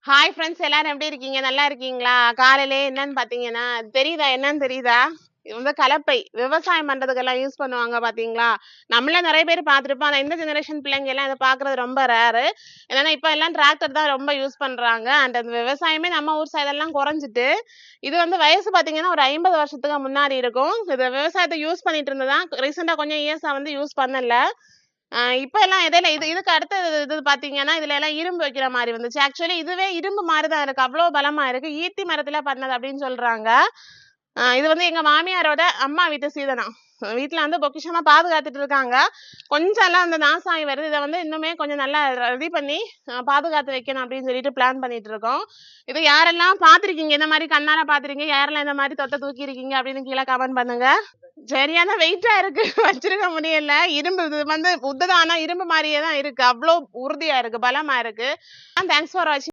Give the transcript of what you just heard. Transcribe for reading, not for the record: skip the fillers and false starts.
Hi friends, எல்லாரும் எப்படி இருக்கீங்க? நல்லா இருக்கீங்களா? காலையிலே என்னன்னு பாத்தீங்கன்னா தெரியுதா? என்னன்னு தெரியுதா? இது வந்து கலப்பை விவசாயம் பண்றதுக்கெல்லாம் யூஸ் பண்ணுவாங்க பாத்தீங்களா? நம்மள நிறைய பேர் பார்த்திருப்போம். ஆனா இந்த ஜெனரேஷன் பிள்ளைங்க எல்லாம் இதை பாக்குறது ரொம்ப ரேரு. என்னன்னா இப்ப எல்லாம் டிராக்டர் தான் ரொம்ப யூஸ் பண்றாங்க. அண்ட் அந்த விவசாயமே நம்ம ஊர் சைடெல்லாம் குறைஞ்சிட்டு, இது வந்து வயசு பாத்தீங்கன்னா ஒரு 50 வருஷத்துக்கு முன்னாடி இருக்கும். இது விவசாயத்தை யூஸ் பண்ணிட்டு இருந்ததா ரீசெண்டா கொஞ்சம் இயர்ஸா வந்து யூஸ் பண்ணல. இப்ப எல்லாம் இடையில இதுக்கு அடுத்த இது பாத்தீங்கன்னா இதுல எல்லாம் இரும்பு வைக்கிற மாதிரி வந்துச்சு. ஆக்சுவலி இதுவே இரும்பு மாதிரிதான் இருக்கு, அவ்வளவு பலமா இருக்கு. ஈட்டி மரத்துல பண்ணது அப்படின்னு சொல்றாங்க. இது வந்து எங்க மாமியாரோட அம்மா வீட்டு சீதனம். வீட்டுல வந்து பொக்கிஷமா பாதுகாத்துட்டு இருக்காங்க. கொஞ்சம் எல்லாம் அந்த நாசாயி வருது. இதை வந்து இன்னுமே கொஞ்சம் நல்லா ரெடி பண்ணி பாதுகாத்து வைக்கணும் அப்படின்னு சொல்லிட்டு பிளான் பண்ணிட்டு இருக்கோம். இது யாரெல்லாம் பாத்திருக்கீங்க, இந்த மாதிரி கண்ணால பாத்திருக்கீங்க, யாரெல்லாம் இந்த மாதிரி தொட்ட தூக்கி இருக்கீங்க அப்படின்னு கீழே கமெண்ட் பண்ணுங்க. சரியான வெயிட்டா இருக்கு. வச்சிருக்க முடியல. இரும்பு இது வந்து உத்ததான், ஆனா இரும்பு மாதிரியே தான் இருக்கு. அவ்வளவு உறுதியா இருக்கு, பலமா இருக்கு. தேங்க்ஸ் ஃபார் வாட்சிங்.